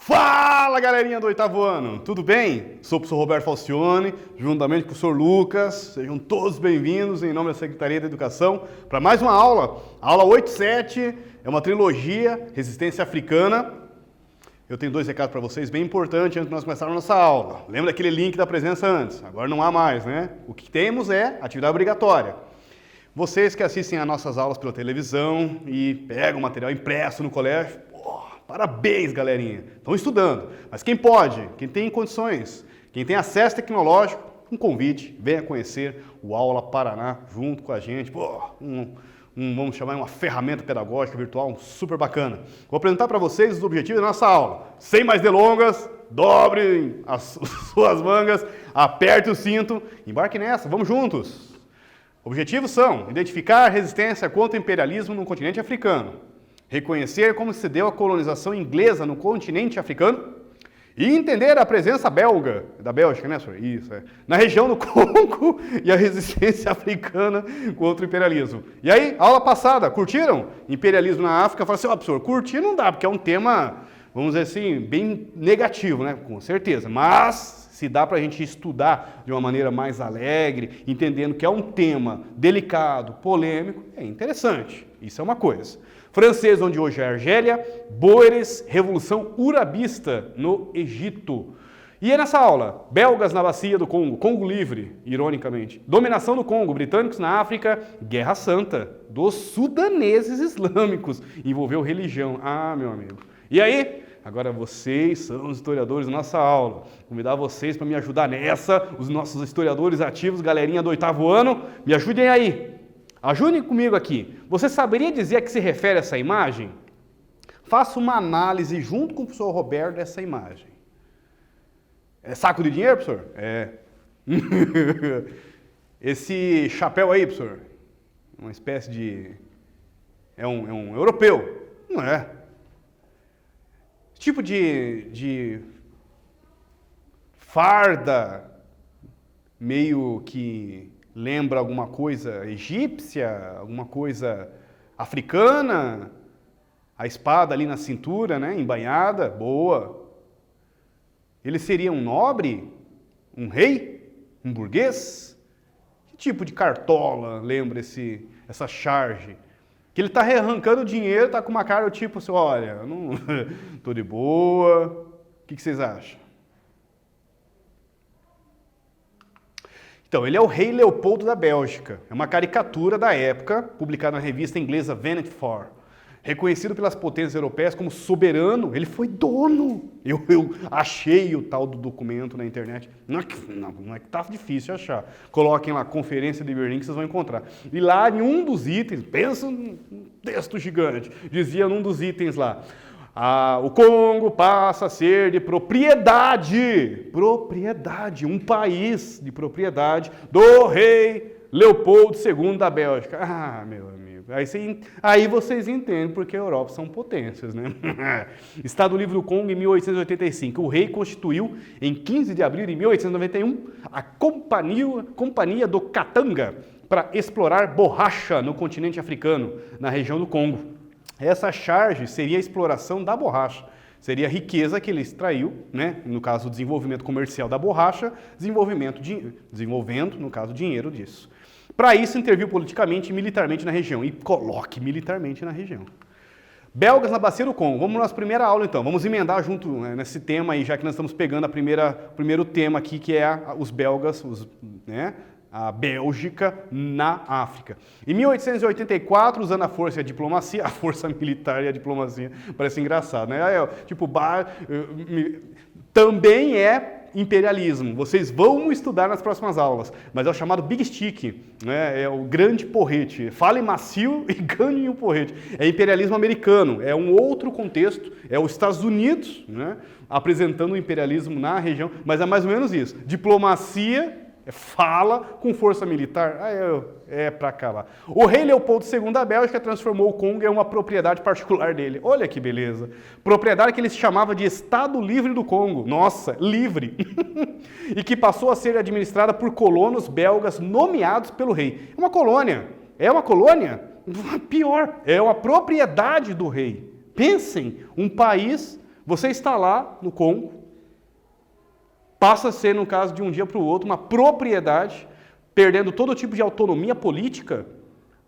Fala, galerinha do oitavo ano, tudo bem? Sou o professor Roberto Falcione, juntamente com o professor Lucas. Sejam todos bem-vindos em nome da Secretaria da Educação para mais uma aula. A aula 87 é uma trilogia, Resistência Africana. Eu tenho dois recados para vocês bem importantes antes de nós começarmos a nossa aula. Lembra daquele link da presença antes? Agora não há mais, né? O que temos é atividade obrigatória. Vocês que assistem às nossas aulas pela televisão e pegam material impresso no colégio, parabéns, galerinha. Estão estudando. Mas quem pode, quem tem condições, quem tem acesso tecnológico, um convite, venha conhecer o Aula Paraná junto com a gente. Vamos chamar uma ferramenta pedagógica virtual super bacana. Vou apresentar para vocês os objetivos da nossa aula. Sem mais delongas, dobrem as suas mangas, aperte o cinto, embarque nessa, vamos juntos. Objetivos são identificar a resistência contra o imperialismo no continente africano, reconhecer como se deu a colonização inglesa no continente africano e entender a presença belga, da Bélgica, né, senhor? Isso, na região do Congo e a resistência africana contra o imperialismo. E aí, aula passada, curtiram? Imperialismo na África, fala assim, professor, curtir não dá, porque é um tema, vamos dizer assim, bem negativo, né? Com certeza, mas se dá para a gente estudar de uma maneira mais alegre, entendendo que é um tema delicado, polêmico, é interessante. Isso é uma coisa. Francês, onde hoje é Argélia, Boeres, Revolução Urabista no Egito. E é nessa aula, belgas na bacia do Congo, Congo livre, ironicamente. Dominação do Congo, britânicos na África, Guerra Santa dos sudaneses islâmicos. Envolveu religião. Ah, meu amigo. E aí? Agora vocês são os historiadores da nossa aula. Vou convidar vocês para me ajudar nessa, os nossos historiadores ativos, galerinha do oitavo ano, me ajudem aí. Ajudem comigo aqui. Você saberia dizer a que se refere essa imagem? Faça uma análise junto com o professor Roberto dessa imagem. É saco de dinheiro, professor? É. Esse chapéu aí, professor? Uma espécie de... É um europeu? Não é. Tipo de farda meio que lembra alguma coisa egípcia, alguma coisa africana, a espada ali na cintura, né, embainhada, boa. Ele seria um nobre, um rei, um burguês? Que tipo de cartola lembra essa charge? Que ele está arrancando dinheiro, está com uma cara tipo assim, olha, não tô de boa. O que vocês acham? Então, ele é o rei Leopoldo da Bélgica. É uma caricatura da época, publicada na revista inglesa Vanity Fair. Reconhecido pelas potências europeias como soberano, ele foi dono. Eu achei o tal do documento na internet. Não é que tá difícil achar. Coloquem lá, Conferência de Berlim, que vocês vão encontrar. E lá, em um dos itens, pensa num texto gigante, dizia num dos itens lá, o Congo passa a ser de propriedade, um país de propriedade do rei Leopoldo II da Bélgica. Ah, meu amigo. Aí vocês entendem porque a Europa são potências, né? Estado Livre do Congo em 1885. O rei constituiu, em 15 de abril de 1891, a Companhia do Katanga para explorar borracha no continente africano, na região do Congo. Essa charge seria a exploração da borracha. Seria a riqueza que ele extraiu, né? No caso, o desenvolvimento comercial da borracha, desenvolvendo, no caso, dinheiro disso. Para isso, interviu politicamente e militarmente na região. E coloque militarmente na região. Belgas na bacia do Congo. Vamos na nossa primeira aula, então. Vamos emendar junto, né, nesse tema aí, já que nós estamos pegando o primeiro tema aqui, que é os belgas, a Bélgica na África. Em 1884, usando a força e a diplomacia, a força militar e a diplomacia, parece engraçado, né? Também é imperialismo. Vocês vão estudar nas próximas aulas, mas é o chamado Big Stick, né? É o grande porrete. Fale macio e ganhe o porrete. É imperialismo americano, é um outro contexto, é os Estados Unidos, né, apresentando o imperialismo na região, mas é mais ou menos isso. Diplomacia, fala com força militar, é para acabar. O rei Leopoldo II da Bélgica transformou o Congo em uma propriedade particular dele. Olha que beleza. Propriedade que ele chamava de Estado Livre do Congo. Nossa, livre. E que passou a ser administrada por colonos belgas nomeados pelo rei. É uma colônia. É uma colônia? Pior, é uma propriedade do rei. Pensem, um país Você está lá no Congo, passa a ser, no caso de um dia para o outro, uma propriedade, perdendo todo tipo de autonomia política.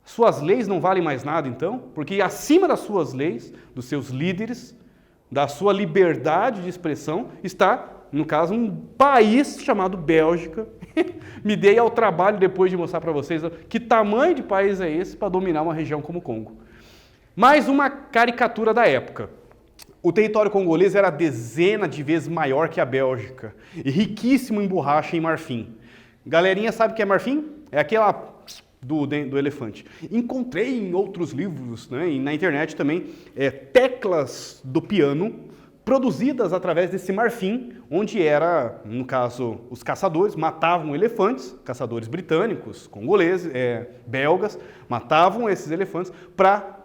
Suas leis não valem mais nada, então, porque acima das suas leis, dos seus líderes, da sua liberdade de expressão, está, no caso, um país chamado Bélgica. Me dei ao trabalho depois de mostrar para vocês que tamanho de país é esse para dominar uma região como o Congo. Mais uma caricatura da época. O território congolês era dezena de vezes maior que a Bélgica e riquíssimo em borracha e marfim. Galerinha sabe o que é marfim? É aquela do elefante. Encontrei em outros livros, né, e na internet também, teclas do piano produzidas através desse marfim, onde era, no caso, os caçadores matavam elefantes, caçadores britânicos, congoleses, belgas, matavam esses elefantes para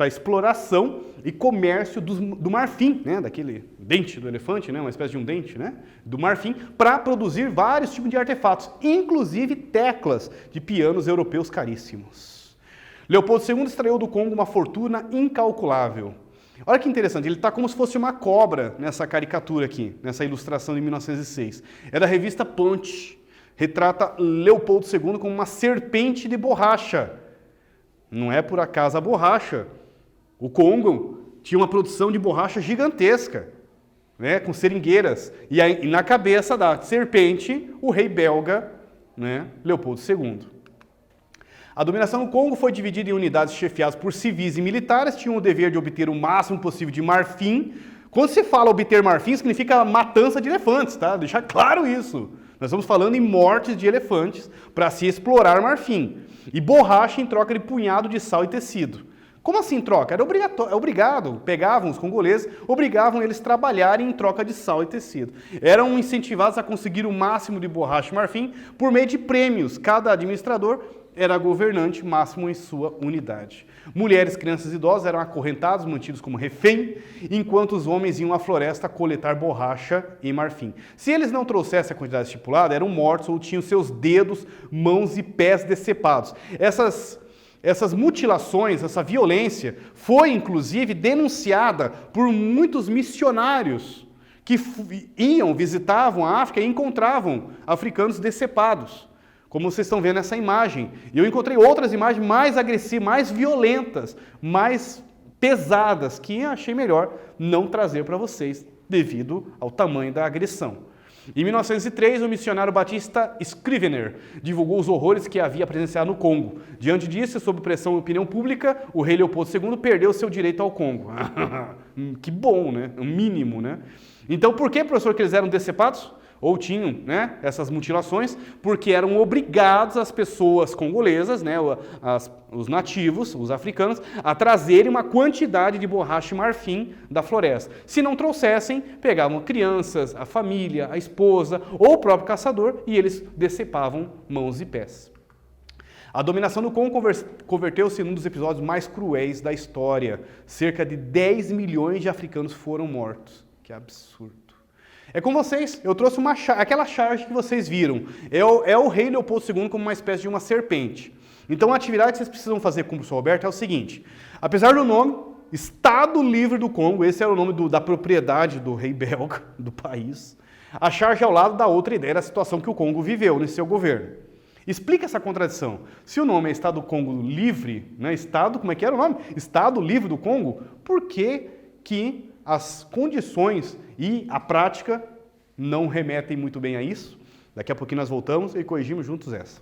exploração e comércio do marfim, né, daquele dente do elefante, né, uma espécie de um dente, né, do marfim, para produzir vários tipos de artefatos, inclusive teclas de pianos europeus caríssimos. Leopoldo II extraiu do Congo uma fortuna incalculável. Olha que interessante, ele está como se fosse uma cobra nessa caricatura aqui, nessa ilustração de 1906. É da revista Punch, retrata Leopoldo II como uma serpente de borracha. Não é por acaso a borracha. O Congo tinha uma produção de borracha gigantesca, né, com seringueiras. E aí, na cabeça da serpente, o rei belga, né, Leopoldo II. A dominação do Congo foi dividida em unidades chefiadas por civis e militares, tinham o dever de obter o máximo possível de marfim. Quando se fala obter marfim, significa matança de elefantes, tá? Deixar claro isso. Nós estamos falando em mortes de elefantes para se explorar marfim. E borracha em troca de punhado de sal e tecido. Como assim troca? Era obrigado, pegavam os congoleses, obrigavam eles a trabalharem em troca de sal e tecido. Eram incentivados a conseguir o máximo de borracha e marfim por meio de prêmios. Cada administrador era governante máximo em sua unidade. Mulheres, crianças e idosos eram acorrentados, mantidos como refém, enquanto os homens iam à floresta coletar borracha e marfim. Se eles não trouxessem a quantidade estipulada, eram mortos ou tinham seus dedos, mãos e pés decepados. Essas mutilações, essa violência, foi inclusive denunciada por muitos missionários que visitavam a África e encontravam africanos decepados. Como vocês estão vendo nessa imagem. E eu encontrei outras imagens mais agressivas, mais violentas, mais pesadas, que achei melhor não trazer para vocês, devido ao tamanho da agressão. Em 1903, o missionário batista Scrivener divulgou os horrores que havia presenciado no Congo. Diante disso, sob pressão da opinião pública, o rei Leopoldo II perdeu seu direito ao Congo. Que bom, né? Um mínimo, né? Então, por que, professor, que eles eram decepados? Ou tinham, né, essas mutilações, porque eram obrigados as pessoas congolesas, né, os nativos, os africanos, a trazerem uma quantidade de borracha e marfim da floresta. Se não trouxessem, pegavam crianças, a família, a esposa ou o próprio caçador e eles decepavam mãos e pés. A dominação do Congo converteu-se num dos episódios mais cruéis da história. Cerca de 10 milhões de africanos foram mortos. Que absurdo. É com vocês, eu trouxe aquela charge que vocês viram. É o rei Leopoldo II como uma espécie de uma serpente. Então a atividade que vocês precisam fazer com o professor Roberto é o seguinte. Apesar do nome, Estado Livre do Congo, esse era o nome da propriedade do rei belga, do país. A charge ao lado da outra ideia da situação que o Congo viveu nesse seu governo. Explica essa contradição. Se o nome é Estado do Congo Livre, né, Estado, como é que era o nome? Estado Livre do Congo, por que as condições e a prática não remetem muito bem a isso? Daqui a pouquinho nós voltamos e corrigimos juntos essa.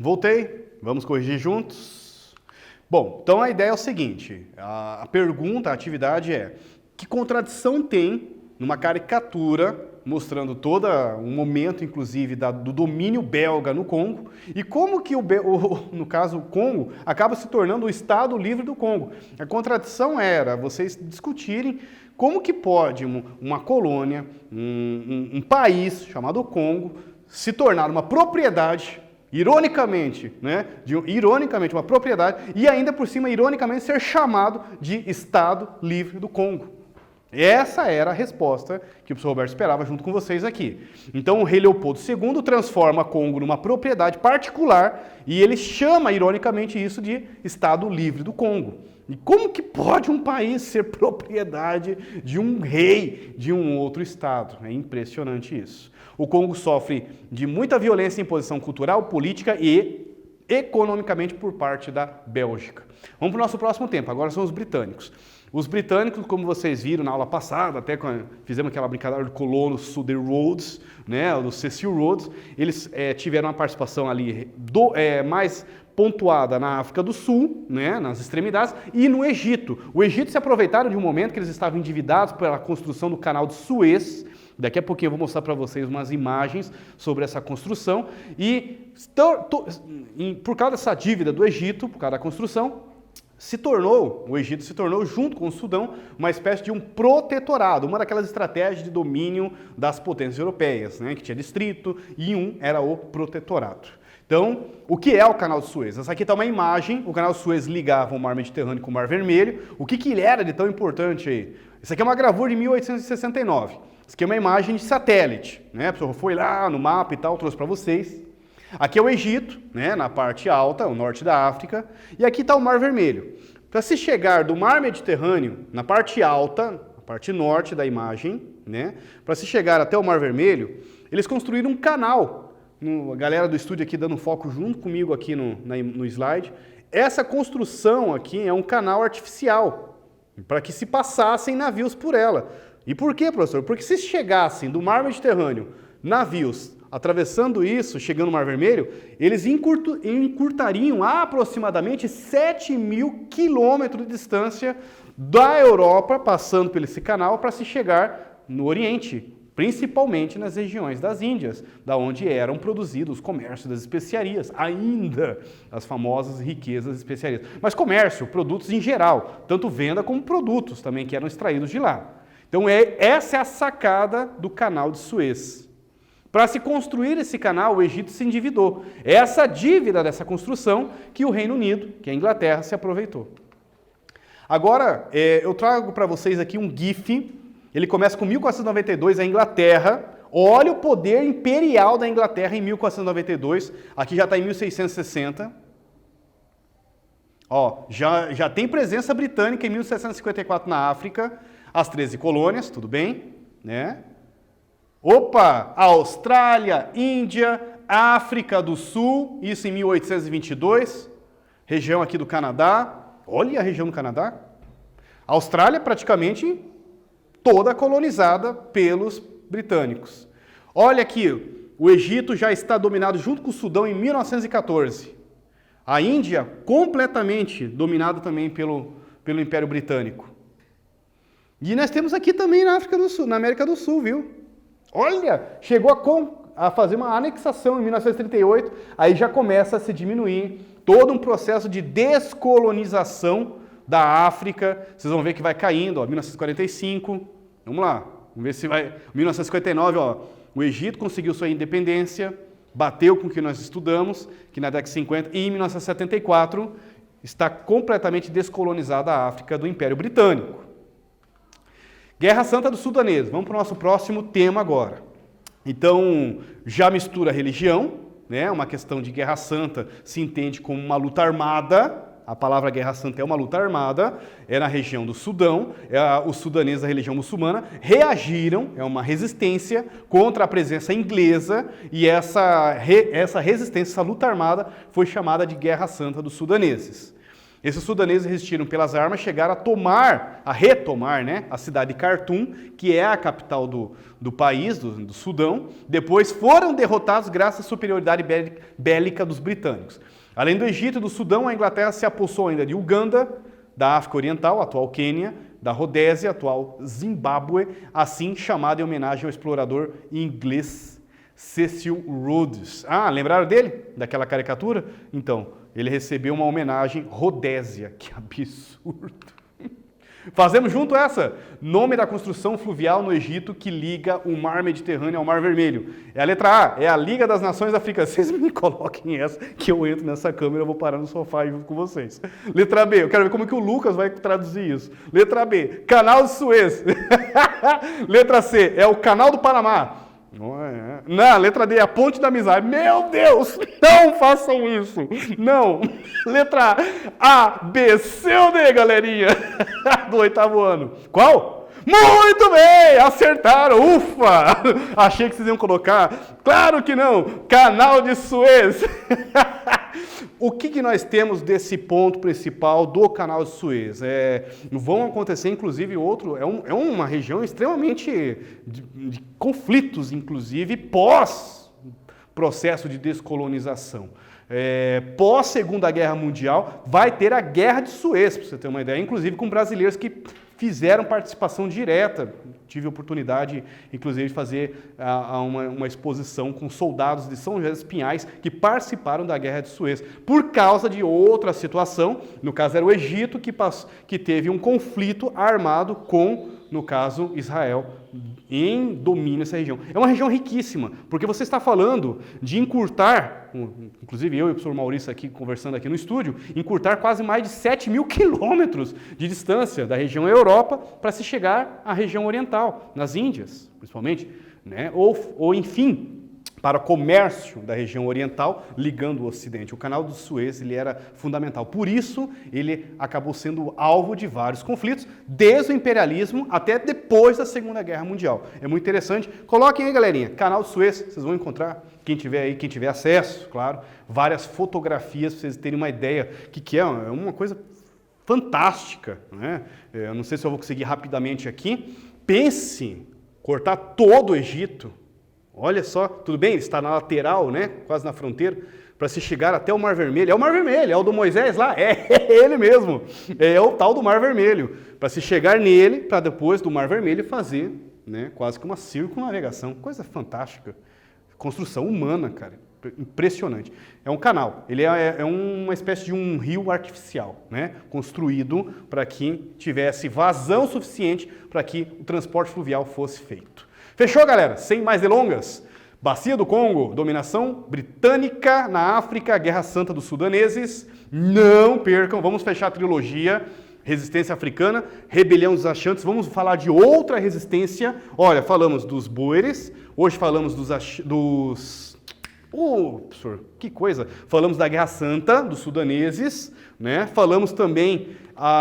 Voltei, vamos corrigir juntos. Bom, então a ideia é o seguinte, a pergunta, a atividade é, que contradição tem numa caricatura mostrando todo um momento, inclusive, do domínio belga no Congo, e como que, no caso, o Congo acaba se tornando o Estado livre do Congo. A contradição era vocês discutirem como que pode uma colônia, um país chamado Congo, se tornar uma propriedade, ironicamente, né, ironicamente uma propriedade, e ainda por cima, ironicamente, ser chamado de Estado livre do Congo. Essa era a resposta que o professor Roberto esperava junto com vocês aqui. Então o rei Leopoldo II transforma Congo numa propriedade particular e ele chama, ironicamente, isso de Estado Livre do Congo. E como que pode um país ser propriedade de um rei de um outro estado? É impressionante isso. O Congo sofre de muita violência e imposição cultural, política e economicamente por parte da Bélgica. Vamos para o nosso próximo tempo, agora são os britânicos. Os britânicos, como vocês viram na aula passada, até quando fizemos aquela brincadeira do colono Sutter Rhodes, né, do Cecil Rhodes, eles tiveram uma participação ali mais pontuada na África do Sul, né, nas extremidades, e no Egito. O Egito se aproveitaram de um momento que eles estavam endividados pela construção do canal de Suez. Daqui a pouquinho eu vou mostrar para vocês umas imagens sobre essa construção. E por causa dessa dívida do Egito, por causa da construção, o Egito se tornou, junto com o Sudão, uma espécie de um protetorado, uma daquelas estratégias de domínio das potências europeias, né, que tinha distrito, e era o protetorado. Então, o que é o Canal de Suez? Essa aqui está uma imagem, o Canal de Suez ligava o Mar Mediterrâneo com o Mar Vermelho. O que ele era de tão importante aí? Isso aqui é uma gravura de 1869. Isso aqui é uma imagem de satélite, né? A pessoa foi lá no mapa e tal, trouxe para vocês. Aqui é o Egito, né, na parte alta, o norte da África, e aqui está o Mar Vermelho. Para se chegar do Mar Mediterrâneo, na parte alta, a parte norte da imagem, né, para se chegar até o Mar Vermelho, eles construíram um canal. A galera do estúdio aqui dando foco junto comigo aqui no slide. Essa construção aqui é um canal artificial, para que se passassem navios por ela. E por quê, professor? Porque se chegassem do Mar Mediterrâneo navios atravessando isso, chegando no Mar Vermelho, eles encurtariam aproximadamente 7.000 quilômetros de distância da Europa, passando por esse canal, para se chegar no Oriente, principalmente nas regiões das Índias, da onde eram produzidos os comércios das especiarias, ainda as famosas riquezas de especiarias. Mas comércio, produtos em geral, tanto venda como produtos também que eram extraídos de lá. Então essa é a sacada do Canal de Suez. Para se construir esse canal, o Egito se endividou. É essa dívida dessa construção que o Reino Unido, que a Inglaterra, se aproveitou. Agora, eu trago para vocês aqui um GIF. Ele começa com 1492, a Inglaterra. Olha o poder imperial da Inglaterra em 1492. Aqui já está em 1660. Ó, já tem presença britânica em 1754 na África. As 13 colônias, tudo bem, né? Opa, Austrália, Índia, África do Sul, isso em 1822, região aqui do Canadá, olha a região do Canadá, Austrália praticamente toda colonizada pelos britânicos. Olha aqui, o Egito já está dominado junto com o Sudão em 1914, a Índia completamente dominada também pelo Império Britânico. E nós temos aqui também na África do Sul, na América do Sul, viu? Olha, chegou a fazer uma anexação em 1938, aí já começa a se diminuir todo um processo de descolonização da África. Vocês vão ver que vai caindo, ó, 1945, vamos lá, vamos ver se vai, 1959, ó, o Egito conseguiu sua independência, bateu com o que nós estudamos, que na década de 50, e em 1974 está completamente descolonizada a África do Império Britânico. Guerra Santa dos Sudaneses. Vamos para o nosso próximo tema agora. Então, já mistura religião, né? Uma questão de Guerra Santa se entende como uma luta armada. A palavra Guerra Santa é uma luta armada. É na região do Sudão. Os sudaneses da religião muçulmana reagiram, é uma resistência contra a presença inglesa. E essa resistência, essa luta armada, foi chamada de Guerra Santa dos Sudaneses. Esses sudaneses resistiram pelas armas, chegaram a retomar, né, a cidade de Khartoum, que é a capital do país, do Sudão. Depois foram derrotados graças à superioridade bélica dos britânicos. Além do Egito e do Sudão, a Inglaterra se apossou ainda de Uganda, da África Oriental, atual Quênia, da Rodésia, atual Zimbábue, assim chamado em homenagem ao explorador inglês Cecil Rhodes. Ah, lembraram dele? Daquela caricatura? Então, ele recebeu uma homenagem Rodésia. Que absurdo! Fazemos junto essa. Nome da construção fluvial no Egito que liga o mar Mediterrâneo ao mar Vermelho. É a letra A, é a Liga das Nações Africanas. Vocês me coloquem essa, que eu entro nessa câmera, eu vou parar no sofá junto com vocês. Letra B, eu quero ver como que o Lucas vai traduzir isso. Letra B, Canal de Suez. Letra C, é o Canal do Panamá. Na letra D, a Ponte da Amizade. Meu Deus, não façam isso. Não. Letra A, B, C ou D, galerinha? Do 8º ano. Qual? Muito bem, acertaram. Ufa! Achei que vocês iam colocar. Claro que não. Canal de Suez. O que nós temos desse ponto principal do Canal de Suez? Vão acontecer, inclusive, é uma região extremamente de conflitos, inclusive, pós processo de descolonização. Pós Segunda Guerra Mundial, vai ter a Guerra de Suez, para você ter uma ideia, inclusive com brasileiros que fizeram participação direta. Tive a oportunidade, inclusive, de fazer uma exposição com soldados de São José dos Pinhais que participaram da Guerra de Suez, por causa de outra situação, no caso era o Egito, que teve um conflito armado com, no caso, Israel, em domínio dessa região. É uma região riquíssima, porque você está falando de encurtar, inclusive eu e o professor Maurício aqui conversando aqui no estúdio, encurtar quase mais de 7.000 quilômetros de distância da região Europa para se chegar à região oriental, nas Índias, principalmente, né? Ou enfim, para o comércio da região oriental, ligando o Ocidente. O Canal do Suez ele era fundamental. Por isso, ele acabou sendo alvo de vários conflitos, desde o imperialismo até depois da Segunda Guerra Mundial. É muito interessante. Coloquem aí, galerinha, Canal do Suez, vocês vão encontrar, quem tiver aí, quem tiver acesso, claro, várias fotografias, para vocês terem uma ideia que é uma coisa fantástica, né? Eu não sei se eu vou conseguir rapidamente aqui. Pense, cortar todo o Egito. Olha só, tudo bem, ele está na lateral, né, quase na fronteira, para se chegar até o Mar Vermelho. É o Mar Vermelho, é o do Moisés lá, é ele mesmo, é o tal do Mar Vermelho. Para se chegar nele, para depois do Mar Vermelho fazer, né, quase que uma circunnavegação. Coisa fantástica. Construção humana, cara, impressionante. É um canal, ele é uma espécie de um rio artificial, né, construído para que tivesse vazão suficiente para que o transporte fluvial fosse feito. Fechou, galera? Sem mais delongas, Bacia do Congo, dominação britânica na África, Guerra Santa dos Sudaneses. Não percam, vamos fechar a trilogia. Resistência africana, rebelião dos Achantes. Vamos falar de outra resistência. Olha, falamos dos Boeres, hoje falamos professor, que coisa! Falamos da Guerra Santa dos Sudaneses, né? Falamos também,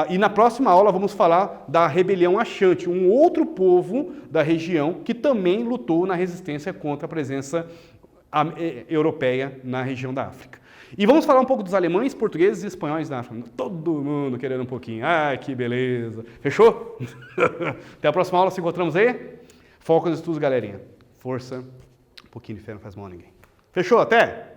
e na próxima aula vamos falar da rebelião Achante, um outro povo da região que também lutou na resistência contra a presença europeia na região da África. E vamos falar um pouco dos alemães, portugueses e espanhóis na África. Todo mundo querendo um pouquinho. Ah, que beleza! Fechou? Até a próxima aula, se encontramos aí. Foco nos estudos, galerinha. Força, um pouquinho de fé não faz mal a ninguém. Fechou? Até!